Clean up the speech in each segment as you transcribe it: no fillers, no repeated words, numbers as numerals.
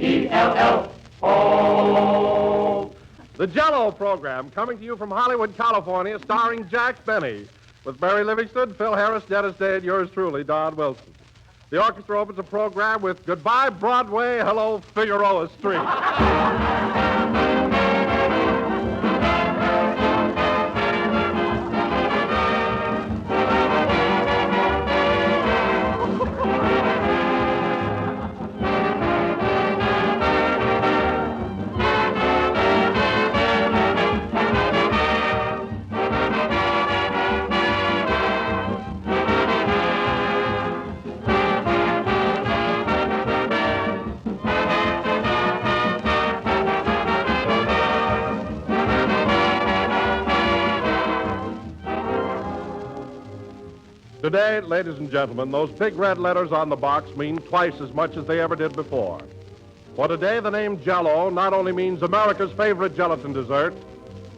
J-E-L-L-O. The Jell-O program, coming to you from Hollywood, California, starring Jack Benny, with Barry Livingston, Phil Harris, Dennis Day, and yours truly, Don Wilson. The orchestra opens the program with Goodbye, Broadway, Hello, Figueroa Street. Today, ladies and gentlemen, those big red letters on the box mean twice as much as they ever did before. For today, the name Jell-O not only means America's favorite gelatin dessert,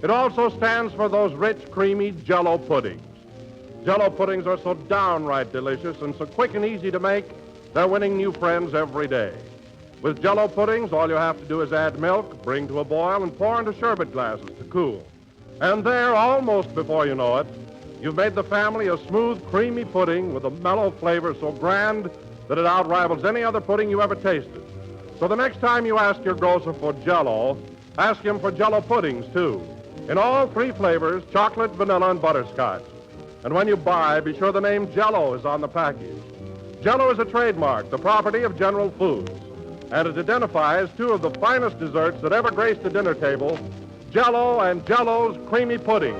it also stands for those rich, creamy Jell-O puddings. Jell-O puddings are so downright delicious and so quick and easy to make, they're winning new friends every day. With Jell-O puddings, all you have to do is add milk, bring to a boil, and pour into sherbet glasses to cool. And there, almost before you know it, you've made the family a smooth, creamy pudding with a mellow flavor so grand that it outrivals any other pudding you ever tasted. So the next time you ask your grocer for Jell-O, ask him for Jell-O puddings, too. In all three flavors, chocolate, vanilla, and butterscotch. And when you buy, be sure the name Jell-O is on the package. Jell-O is a trademark, the property of General Foods. And it identifies two of the finest desserts that ever graced the dinner table, Jell-O and Jell-O's creamy puddings.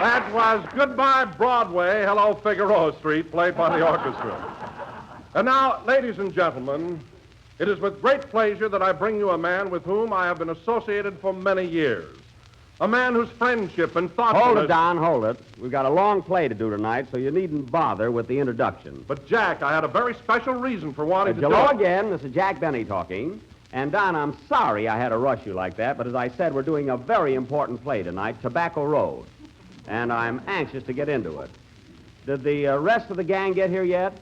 That was Goodbye, Broadway, Hello, Figueroa Street, played by the orchestra. And now, ladies and gentlemen, it is with great pleasure that I bring you a man with whom I have been associated for many years. A man whose friendship and thoughtfulness... Hold it, Don, hold it. We've got a long play to do tonight, so you needn't bother with the introduction. But, Jack, I had a very special reason for wanting to do Hello it. again. This is Jack Benny talking. And, Don, I'm sorry I had to rush you like that, but as I said, we're doing a very important play tonight, Tobacco Road. And I'm anxious to get into it. Did the rest of the gang get here yet?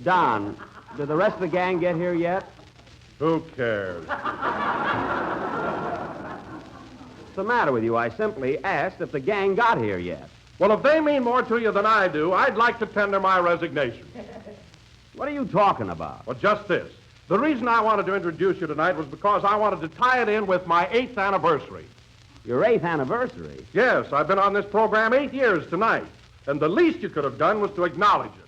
Don, did the rest of the gang get here yet? Who cares? What's the matter with you? I simply asked if the gang got here yet. Well, if they mean more to you than I do, I'd like to tender my resignation. What are you talking about? Well, just this. The reason I wanted to introduce you tonight was because I wanted to tie it in with my 8th anniversary. Your 8th anniversary? Yes, I've been on this program 8 years tonight, and the least you could have done was to acknowledge it.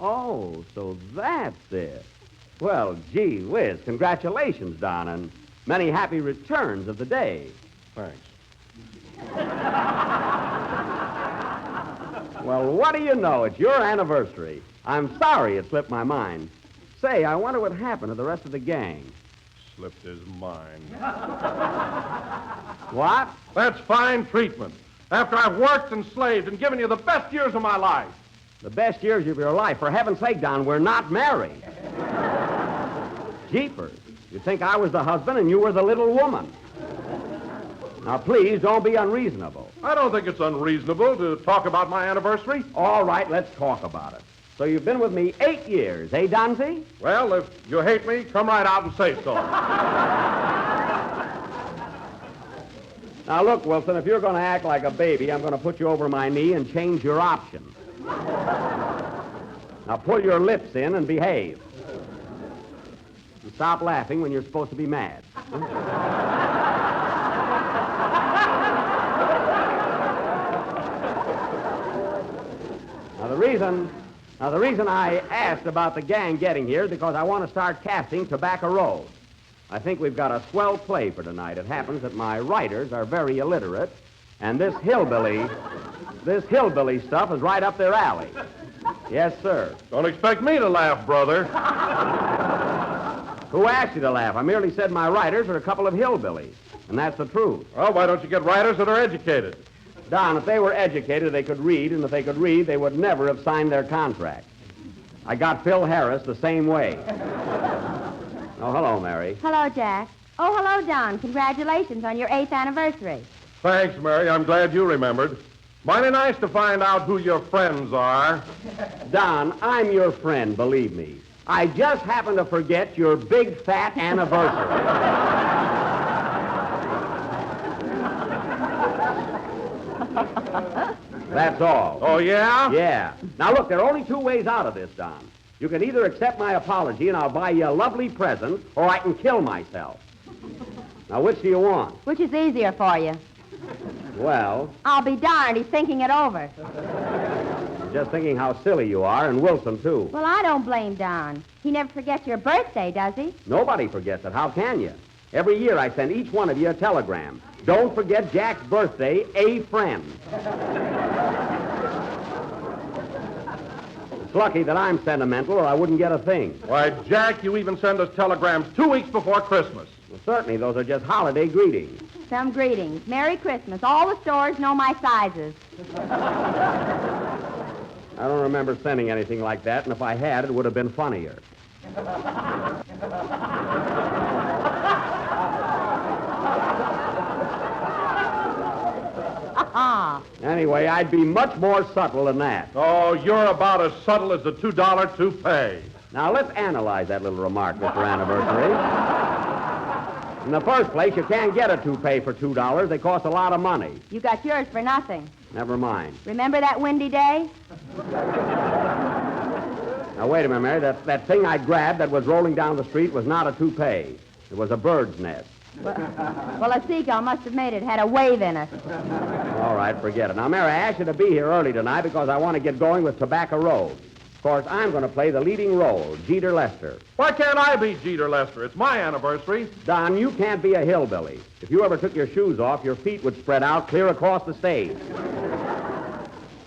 Oh, so that's it. Well, gee whiz, congratulations, Don, and many happy returns of the day. Thanks. Well, what do you know? It's your anniversary. I'm sorry it slipped my mind. Say, I wonder what happened to the rest of the gang. Slipped his mind. What? That's fine treatment. After I've worked and slaved and given you the best years of my life. The best years of your life. For heaven's sake, Don, we're not married. Jeepers. You'd think I was the husband and you were the little woman. Now, please, don't be unreasonable. I don't think it's unreasonable to talk about my anniversary. All right, let's talk about it. So you've been with me 8 years, eh, Donzie? Well, if you hate me, come right out and say so. Now, look, Wilson, if you're going to act like a baby, I'm going to put you over my knee and change your option. Now, pull your lips in and behave. And stop laughing when you're supposed to be mad. Now, the reason I asked about the gang getting here is because I want to start casting Tobacco Road. I think we've got a swell play for tonight. It happens that my writers are very illiterate, and this hillbilly stuff is right up their alley. Yes, sir. Don't expect me to laugh, brother. Who asked you to laugh? I merely said my writers are a couple of hillbillies. And that's the truth. Well, why don't you get writers that are educated? Don, if they were educated, they could read, and if they could read, they would never have signed their contract. I got Phil Harris the same way. Oh, hello, Mary. Hello, Jack. Oh, hello, Don. Congratulations on your 8th anniversary. Thanks, Mary. I'm glad you remembered. Mighty nice to find out who your friends are. Don, I'm your friend, believe me. I just happened to forget your big, fat anniversary. That's all. Oh, yeah? Yeah. Now, look, there are only two ways out of this, Don. You can either accept my apology and I'll buy you a lovely present, or I can kill myself. Now, which do you want? Which is easier for you? Well, I'll be darned, he's thinking it over. just thinking how silly you are, and Wilson, too. Well, I don't blame Don. He never forgets your birthday, does he? Nobody forgets it. How can you? Every year I send each one of you a telegram. Don't forget Jack's birthday, a friend. It's lucky that I'm sentimental, or I wouldn't get a thing. Why, Jack, you even send us telegrams 2 weeks before Christmas. Well, certainly, those are just holiday greetings. Some greetings. Merry Christmas. All the stores know my sizes. I don't remember sending anything like that, and if I had, it would have been funnier. Anyway, I'd be much more subtle than that. Oh, you're about as subtle as the $2 toupee. Now, let's analyze that little remark, Mr. Anniversary. In the first place, you can't get a toupee for $2. They cost a lot of money. You got yours for nothing. Never mind. Remember that windy day? Now, wait a minute, Mary. That thing I grabbed that was rolling down the street was not a toupee. It was a bird's nest. Well, a seagull must have made it. Had a wave in it. All right, forget it. Now, Mary, I asked you to be here early tonight because I want to get going with Tobacco Road. Of course, I'm going to play the leading role, Jeter Lester. Why can't I be Jeter Lester? It's my anniversary. Don, you can't be a hillbilly. If you ever took your shoes off, your feet would spread out clear across the stage.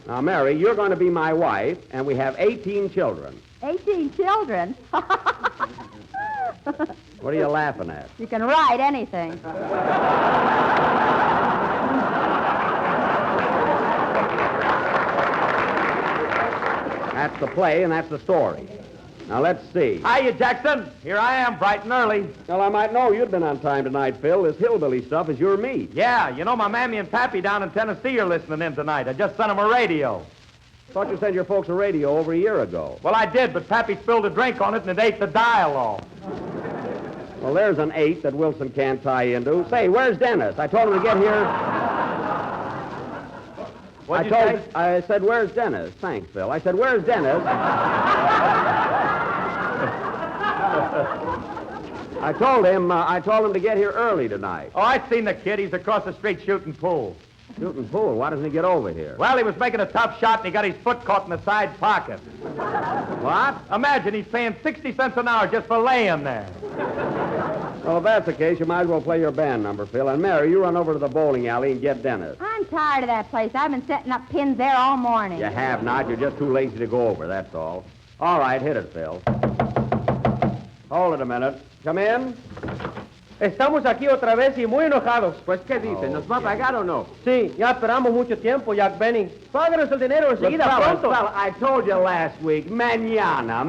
Now, Mary, you're going to be my wife, and we have 18 children. 18 children? What are you laughing at? You can write anything. That's the play, and that's the story. Now, let's see. Hiya, Jackson. Here I am, bright and early. Well, I might know you'd been on time tonight, Phil. This hillbilly stuff is your meat. Yeah, you know my mammy and pappy down in Tennessee are listening in tonight. I just sent them a radio. Thought you sent your folks a radio over a year ago. Well, I did, but pappy spilled a drink on it and it ate the dial off. Well, there's an 8 that Wilson can't tie into. Say, where's Dennis? I told him to get here. What'd you say? I said, where's Dennis? Thanks, Phil. I said, where's Dennis? I told him to get here early tonight. Oh, I seen the kid. He's across the street shooting pool. Shooting pool. Why doesn't he get over here? Well, he was making a tough shot and he got his foot caught in the side pocket. What? Imagine he's paying 60 cents an hour just for laying there. Well, if that's the case, you might as well play your band number, Phil. And Mary, you run over to the bowling alley and get Dennis. I'm tired of that place. I've been setting up pins there all morning. You have not. You're just too lazy to go over, that's all. All right, hit it, Phil. Hold it a minute. Come in. Estamos aquí otra vez y muy enojados. Pues, ¿qué dice? ¿Nos va a pagar o no? Sí, ya esperamos mucho tiempo, Jack Benny. Páganos el dinero enseguida, pronto. Well, I told you last week. Mañana.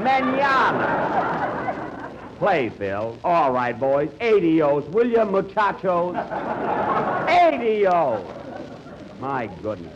Play, Phil. All right, boys. 80-os, will you, muchachos? 80-os. My goodness.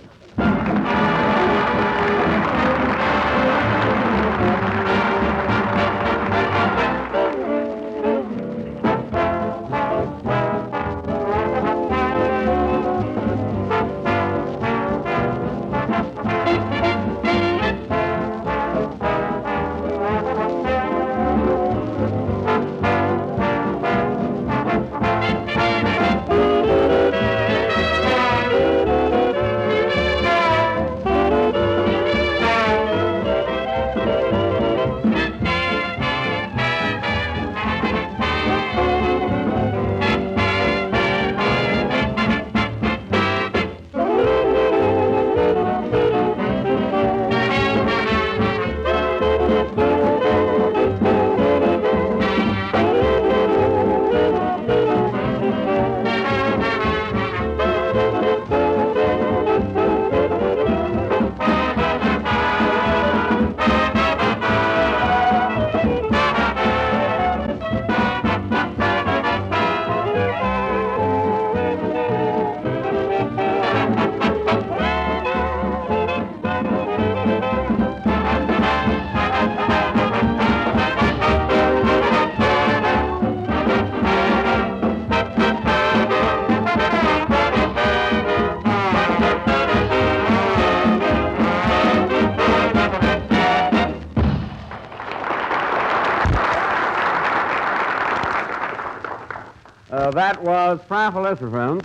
That was Framphaliciferum,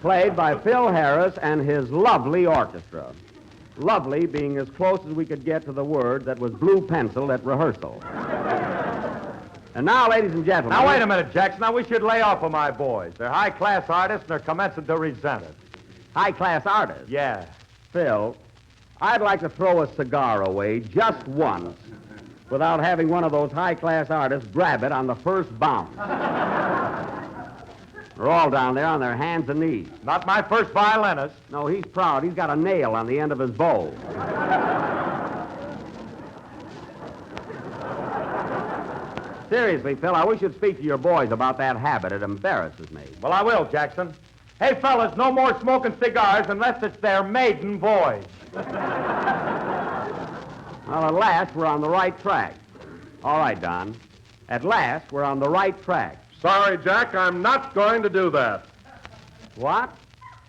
played by Phil Harris and his lovely orchestra. Lovely being as close as we could get to the word that was blue penciled at rehearsal. And now, ladies and gentlemen... Now, wait a minute, Jackson. Now, we should lay off of my boys. They're high-class artists, and they're commencing to resent it. High-class artists? Yeah. Phil, I'd like to throw a cigar away just once without having one of those high-class artists grab it on the first bounce. They're all down there on their hands and knees. Not my first violinist. No, he's proud. He's got a nail on the end of his bow. Seriously, Phil, I wish you'd speak to your boys about that habit. It embarrasses me. Well, I will, Jackson. Hey, fellas, no more smoking cigars unless it's their maiden voyage. Well, at last, we're on the right track. All right, Don. At last, we're on the right track. Sorry, Jack, I'm not going to do that. What?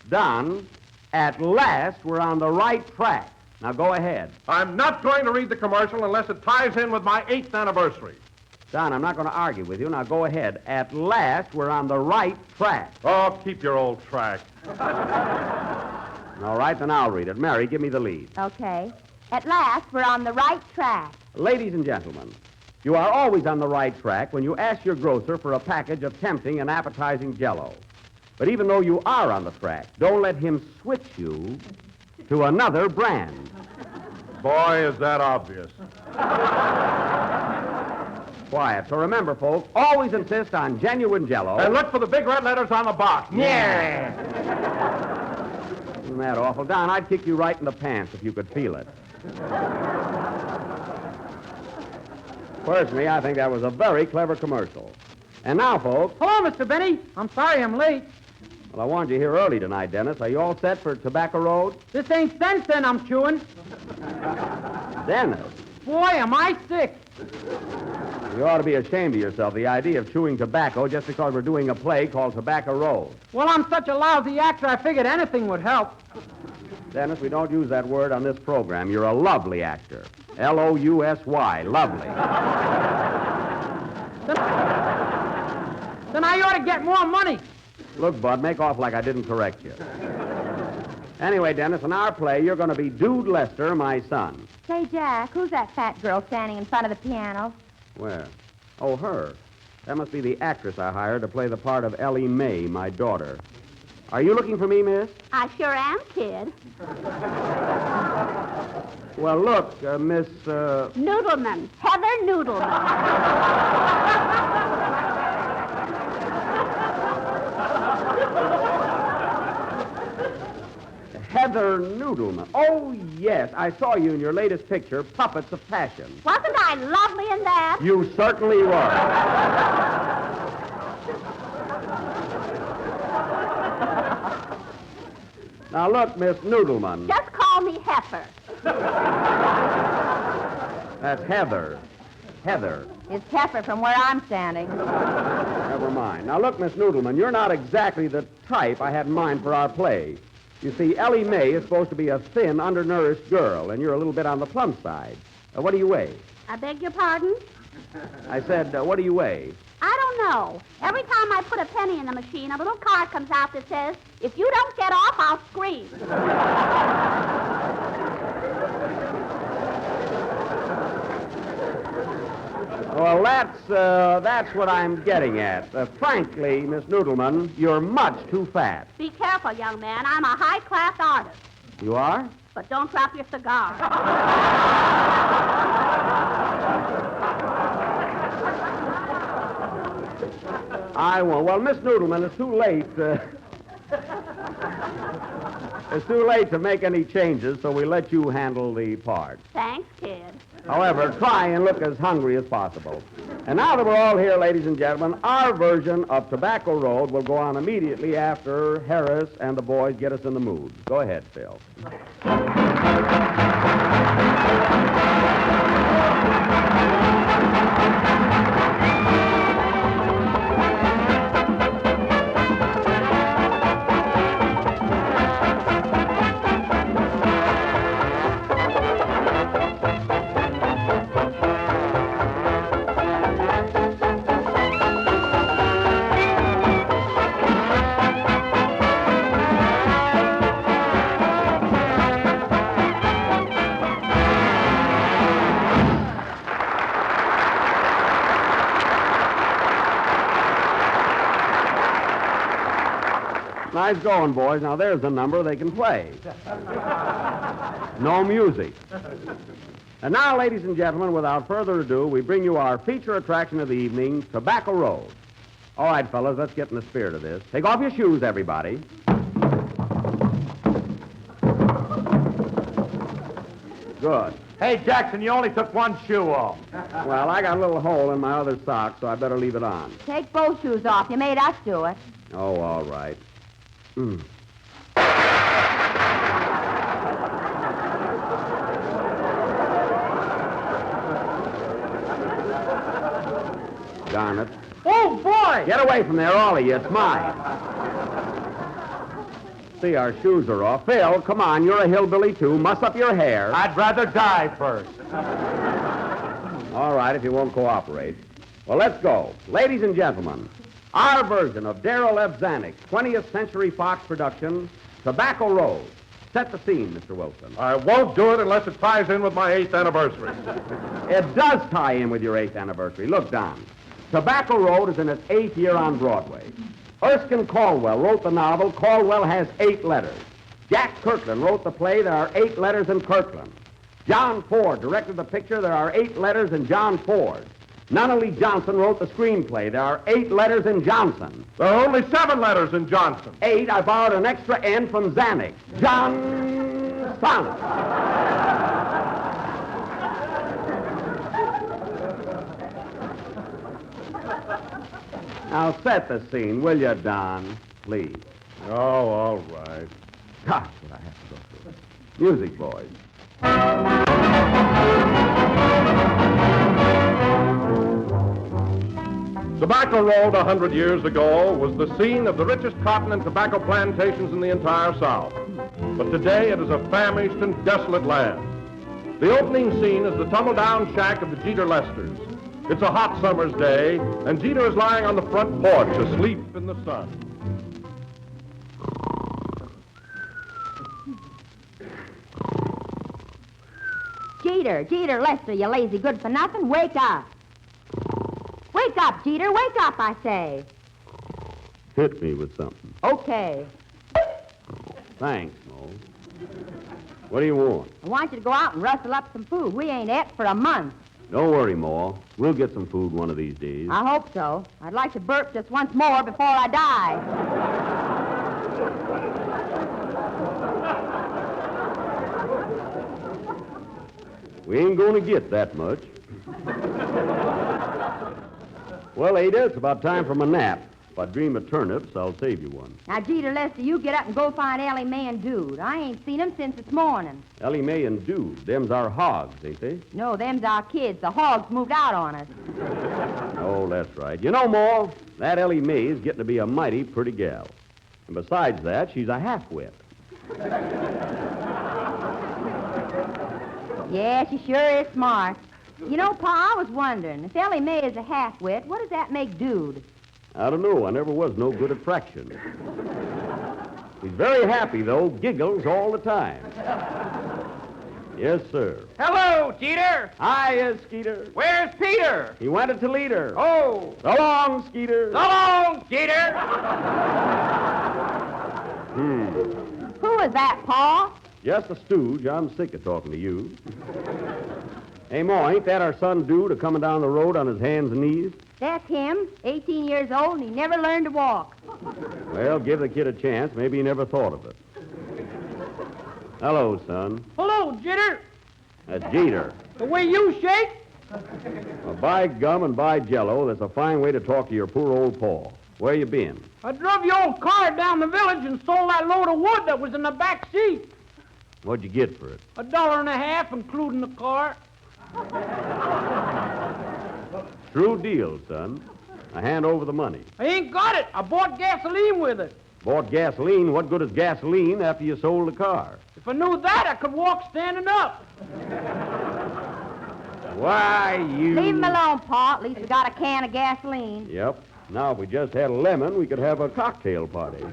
Don, at last, we're on the right track. Now, go ahead. I'm not going to read the commercial unless it ties in with my 8th anniversary. Don, I'm not going to argue with you. Now, go ahead. At last, we're on the right track. Oh, keep your old track. All right, then I'll read it. Mary, give me the lead. Okay. At last, we're on the right track. Ladies and gentlemen, you are always on the right track when you ask your grocer for a package of tempting and appetizing Jell-O. But even though you are on the track, don't let him switch you to another brand. Boy, is that obvious. Quiet. So remember, folks, always insist on genuine Jell-O. And look for the big red letters on the box. Yeah. Isn't that awful? Don, I'd kick you right in the pants if you could feel it. Personally, I think that was a very clever commercial. And now, folks... Hello, Mr. Benny. I'm sorry I'm late. Well, I warned you here early tonight, Dennis. Are you all set for Tobacco Road? This ain't Sensen I'm chewing. Dennis, Boy, am I sick. you ought to be ashamed of yourself, the idea of chewing tobacco just because we're doing a play called Tobacco Road. Well, I'm such a lousy actor, I figured anything would help. Dennis, we don't use that word on this program. You're a lovely actor. Lousy, lovely. Then I ought to get more money. Look, Bud, make off like I didn't correct you. Anyway, Dennis, in our play, you're going to be Dude Lester, my son. Say, Jack, who's that fat girl standing in front of the piano? Where? Oh, her. That must be the actress I hired to play the part of Ellie Mae, my daughter. Are you looking for me, miss? I sure am, kid. Well, look, Miss... Noodleman. Heather Noodleman. Heather Noodleman. Oh, yes. I saw you in your latest picture, Puppets of Passion. Wasn't I lovely in that? You certainly were. Now, look, Miss Noodleman. Just call me Heifer. That's Heather. Heather. It's Heifer from where I'm standing. Never mind. Now, look, Miss Noodleman, you're not exactly the type I had in mind for our play. You see, Ellie Mae is supposed to be a thin, undernourished girl, and you're a little bit on the plump side. What do you weigh? I beg your pardon? I said, what do you weigh? I don't know. Every time I put a penny in the machine, a little card comes out that says, if you don't get off, I'll scream. Well, that's what I'm getting at. Frankly, Miss Noodleman, you're much too fat. Be careful, young man. I'm a high-class artist. You are? But don't drop your cigar. I won't. Well, Miss Noodleman, it's too late. It's too late to make any changes, so we let you handle the part. Thanks, kid. However, try and look as hungry as possible. And now that we're all here, ladies and gentlemen, our version of Tobacco Road will go on immediately after Harris and the boys get us in the mood. Go ahead, Phil. Nice going, boys. Now, there's the number they can play. No music. And now, ladies and gentlemen, without further ado, we bring you our feature attraction of the evening, Tobacco Road. All right, fellas, let's get in the spirit of this. Take off your shoes, everybody. Good. Hey, Jackson, you only took one shoe off. Well, I got a little hole in my other sock, so I better leave it on. Take both shoes off. You made us do it. Oh, all right. Darn it. Oh, boy! Get away from there, all of you. It's mine. See, our shoes are off. Phil, come on. You're a hillbilly, too. Muss up your hair. I'd rather die first. All right, if you won't cooperate. Well, let's go. Ladies and gentlemen, our version of Darrell F. Zanuck's 20th Century Fox production, Tobacco Road. Set the scene, Mr. Wilson. I won't do it unless it ties in with my 8th anniversary. It does tie in with your 8th anniversary. Look, Don. Tobacco Road is in its 8th year on Broadway. Erskine Caldwell wrote the novel. Caldwell has 8 letters. Jack Kirkland wrote the play. There are 8 letters in Kirkland. John Ford directed the picture. There are 8 letters in John Ford. Nunnally Johnson wrote the screenplay. There are 8 letters in Johnson. There are only 7 letters in Johnson. 8, I borrowed an extra N from Zanuck. Johnson. Now set the scene, will you, Don? Please. Oh, all right. Gosh, what I have to go through. Music, boys. Tobacco Road 100 years ago was the scene of the richest cotton and tobacco plantations in the entire South. But today it is a famished and desolate land. The opening scene is the tumble-down shack of the Jeter Lesters. It's a hot summer's day, and Jeter is lying on the front porch asleep in the sun. Jeter, Lester, you lazy good-for-nothing. Wake up. Wake up, Jeter. Wake up, I say. Hit me with something. Okay. Thanks, Mo. What do you want? I want you to go out and rustle up some food. We ain't ate for a month. Don't worry, Mo. We'll get some food one of these days. I hope so. I'd like to burp just once more before I die. We ain't going to get that much. Well, Ada, it's about time for my nap. If I dream of turnips, I'll save you one. Now, Jeter, Lester, you get up and go find Ellie Mae and Dude. I ain't seen them since this morning. Ellie Mae and Dude, them's our hogs, ain't they? No, them's our kids. The hogs moved out on us. Oh, that's right. You know, Mo, that Ellie Mae's getting to be a mighty pretty gal. And besides that, she's a half-wit. Yeah, she sure is smart. You know, Pa, I was wondering, if Ellie Mae is a half-wit, what does that make Dude? I don't know. I never was no good at fractions. He's very happy, though. Giggles all the time. Yes, sir. Hello, Jeter. Hiya, Skeeter. Where's Peter? He went to Toledo. Oh, So long, Skeeter. so long, Jeter. Who is that, Pa? Just a stooge. I'm sick of talking to you. Hey, Ma, ain't that our son Dude a-coming down the road on his hands and knees? That's him, 18 years old, and he never learned to walk. Well, give the kid a chance. Maybe he never thought of it. Hello, son. Hello, Jeter. That's Jeter. The way you shake? Well, by gum and by jello, that's a fine way to talk to your poor old pa. Where you been? I drove your old car down the village and sold that load of wood that was in the back seat. What'd you get for it? $1.50, including the car. True deal, son. I hand over the money. I ain't got it. I bought gasoline with it. Bought gasoline. What good is gasoline after you sold the car? If I knew that, I could walk standing up. Why, you... Leave him alone, Pa. At least we got a can of gasoline. Yep. Now, if we just had a lemon, we could have a cocktail party.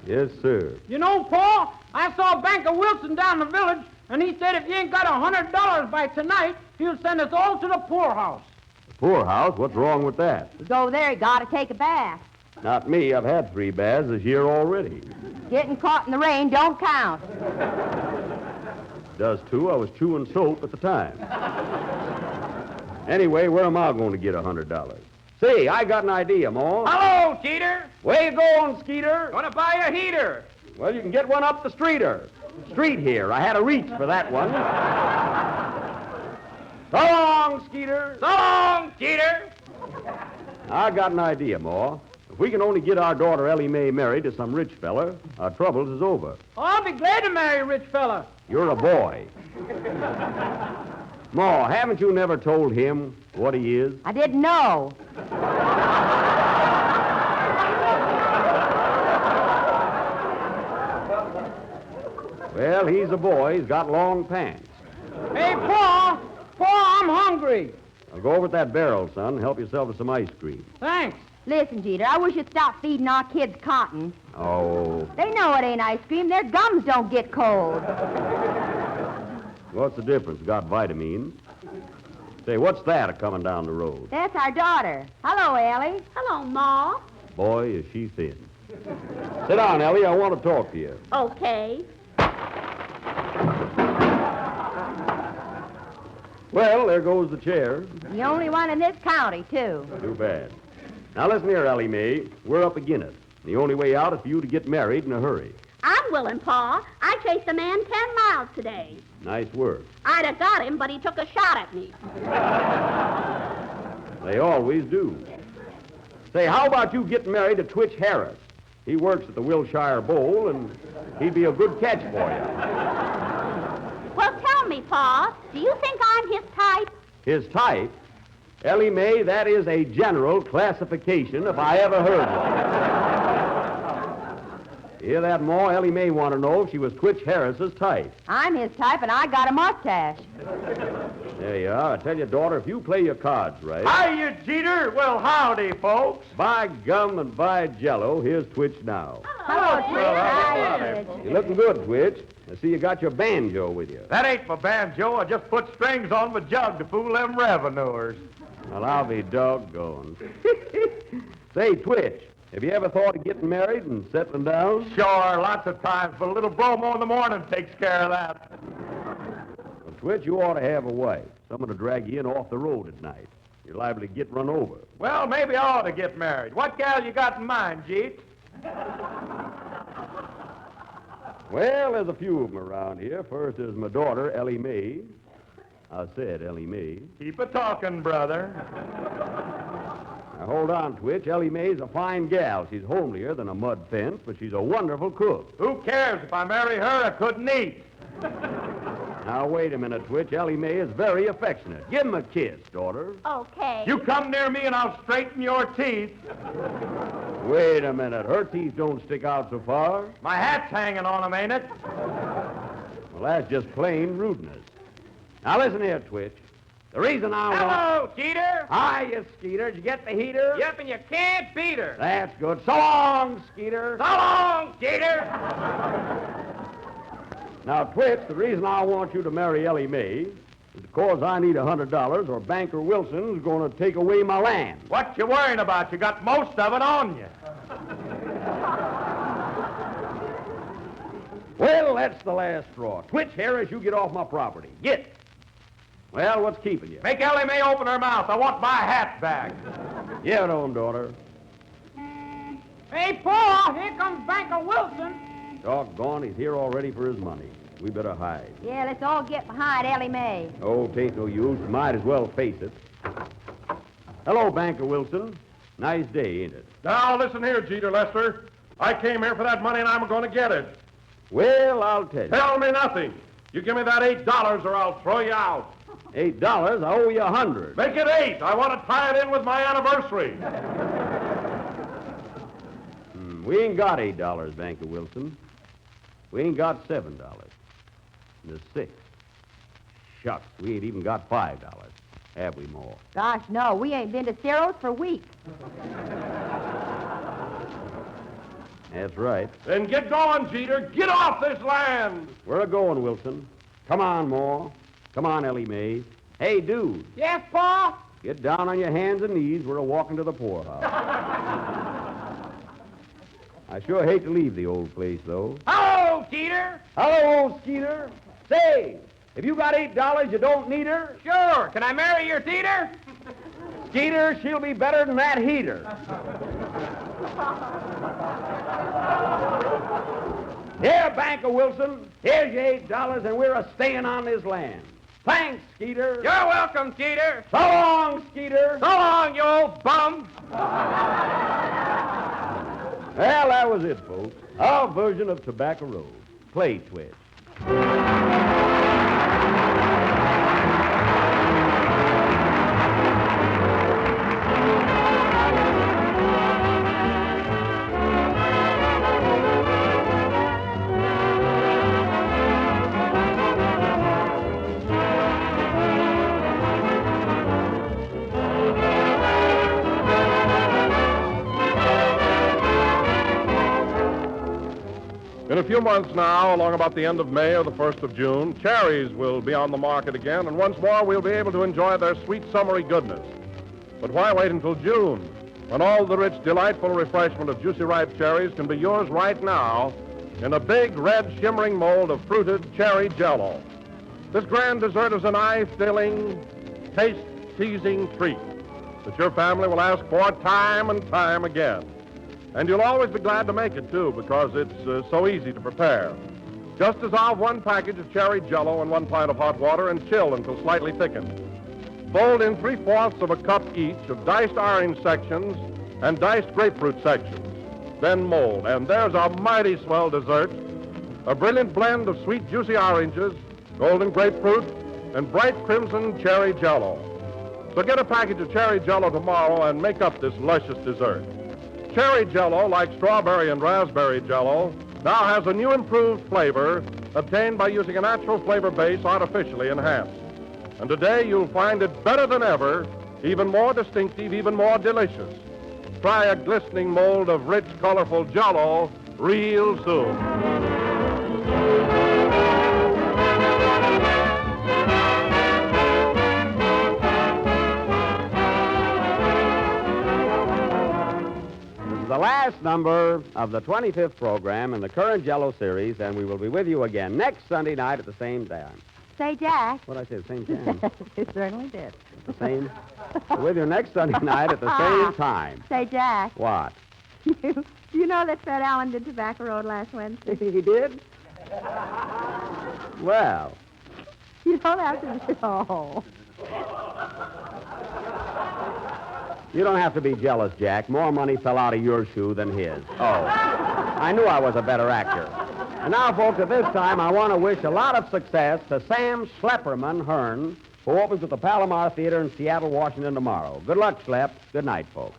Yes, sir. You know, Pa, I saw Banker Wilson down the village, and he said if you ain't got $100 by tonight, he'll send us all to the poorhouse. The poorhouse? What's wrong with that? You go there, you gotta take a bath. Not me. I've had 3 baths this year already. Getting caught in the rain don't count. Does, too. I was chewing soap at the time. Anyway, where am I going to get $100? Say, I got an idea, Ma. Hello, Cheater. Where you going, Skeeter? Gonna buy a heater. Well, you can get one up the street here. I had a reach for that one. So long, Skeeter. So long, Cheater. I got an idea, Ma. If we can only get our daughter Ellie Mae married to some rich fella, our troubles is over. Oh, I'll be glad to marry a rich fella. You're a boy. Ma, haven't you never told him what he is? I didn't know. Well, he's a boy. He's got long pants. Hey, Pa, I'm hungry. Now go over to that barrel, son, and help yourself to some ice cream. Thanks. Listen, Jeter, I wish you'd stop feeding our kids cotton. Oh, They know it ain't ice cream. Their gums don't get cold. what's the difference? Got vitamins. Say, what's that coming down the road? That's our daughter. Hello, Ellie. Hello, Ma. Boy, is she thin. Sit down, Ellie. I want to talk to you. Okay. Well, there goes the chair. The only one in this county, too. Too bad. Now, listen here, Ellie Mae. We're up against it. The only way out is for you to get married in a hurry. I'm willing, Pa. I chased a man 10 miles today. Nice work. I'd have got him, but he took a shot at me. They always do. Say, how about you getting married to Twitch Harris? He works at the Wilshire Bowl, and he'd be a good catch for you. Well, tell me, Pa, do you think I'm his type? His type? Ellie Mae, that is a general classification if I ever heard one. You hear that, Ma? Ellie Mae want to know if she was Twitch Harris's type. I'm his type, and I got a mustache. There you are. I tell you, daughter, if you play your cards right... Hiya, Jeter. Well, howdy, folks. By gum and by jello, here's Twitch now. Hello, Twitch. Hi, Twitch. You're looking good, Twitch. I see you got your banjo with you. That ain't my banjo. I just put strings on my jug to fool them revenuers. Well, I'll be doggone. Say, Twitch, have you ever thought of getting married and settling down? Sure, lots of times, but a little bromo in the morning takes care of that. Well, Twitch, you ought to have a wife. Someone to drag you in off the road at night. You're liable to get run over. Well, maybe I ought to get married. What gal you got in mind, Jeet? Well, there's a few of them around here. First is my daughter, Ellie Mae. I said Ellie Mae. Keep a-talking, brother. Now, hold on, Twitch. Ellie Mae's a fine gal. She's homelier than a mud fence, but she's a wonderful cook. Who cares? If I marry her, I couldn't eat. Now, wait a minute, Twitch. Ellie Mae is very affectionate. Give him a kiss, daughter. Okay. You come near me and I'll straighten your teeth. Wait a minute. Her teeth don't stick out so far. My hat's hanging on 'em, ain't it? Well, that's just plain rudeness. Now, listen here, Twitch. The reason I want... Hello, Cheater. Hiya, Skeeter. Did you get the heater? Yep, and you can't beat her. That's good. So long, Skeeter. So long, Cheater. Now, Twitch, the reason I want you to marry Ellie Mae is because I need $100 or Banker Wilson's going to take away my land. What you worrying about? You got most of it on you. Well, that's the last straw. Twitch Harris, you get off my property. Get. Well, what's keeping you? Make Ellie Mae open her mouth. I want my hat back. Give it on, daughter. Hey, Pa, here comes Banker Wilson. Doggone, he's here already for his money. We better hide. Yeah, let's all get behind Ellie Mae. Oh, 'tain't no use. Might as well face it. Hello, Banker Wilson. Nice day, ain't it? Now, listen here, Jeter Lester. I came here for that money, and I'm going to get it. Well, I'll tell you. Tell me nothing. You give me that $8 or I'll throw you out. $8, I owe you 100. Make it 8. I want to tie it in with my anniversary. We ain't got $8, Banker Wilson. We ain't got $7. There's 6. Shucks, we ain't even got $5. Have we, more? Gosh, no, we ain't been to Ciro's for weeks. That's right. Then get going, Jeter. Get off this land. We're a-going, Wilson. Come on, Moore. Come on, Ellie Mae. Hey, dude, Yes, Pa? get down on your hands and knees. We're a-walking to the poorhouse. I sure hate to leave the old place, though. Hello, Teeter. Hello, old Skeeter. Say, if you got $8, you don't need her. Sure. Can I marry your Teeter? Skeeter, she'll be better than that heater. Here, Banker Wilson, here's your $8, and we're a-staying on this land. Thanks, Skeeter. You're welcome, Teeter. So long, Skeeter. So long, you old bum. Well, that was it, folks. Our version of Tobacco Road. Play Twitch. In a few months now, along about the end of May or the 1st of June, cherries will be on the market again, and once more we'll be able to enjoy their sweet summery goodness. But why wait until June, when all the rich, delightful refreshment of juicy ripe cherries can be yours right now in a big, red, shimmering mold of fruited cherry Jell-O? This grand dessert is an eye-filling, taste-teasing treat that your family will ask for time and time again. And you'll always be glad to make it, too, because it's so easy to prepare. Just dissolve 1 package of cherry Jell-O in 1 pint of hot water and chill until slightly thickened. Fold in 3/4 of a cup each of diced orange sections and diced grapefruit sections. Then mold, and there's a mighty swell dessert. A brilliant blend of sweet, juicy oranges, golden grapefruit, and bright crimson cherry Jell-O. So get a package of cherry Jell-O tomorrow and make up this luscious dessert. Cherry Jell-O, like strawberry and raspberry Jell-O, now has a new improved flavor obtained by using a natural flavor base artificially enhanced. And today you'll find it better than ever, even more distinctive, even more delicious. Try a glistening mold of rich, colorful Jell-O real soon. The last number of the 25th program in the current Jell-O series, and we will be with you again next Sunday night at the same time. Say, Jack. What did I say, the same time? You certainly did. The same? We're with you next Sunday night at the same time. Say, Jack. What? You know that Fred Allen did Tobacco Road last Wednesday? He did? Well. You don't have to... Oh. You don't have to be jealous, Jack. More money fell out of your shoe than his. Oh. I knew I was a better actor. And now, folks, at this time, I want to wish a lot of success to Sam Schlepperman Hearn, who opens at the Palomar Theater in Seattle, Washington tomorrow. Good luck, Schlepp. Good night, folks.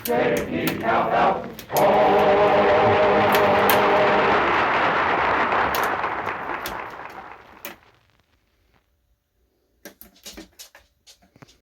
Safety, help, help. Oh.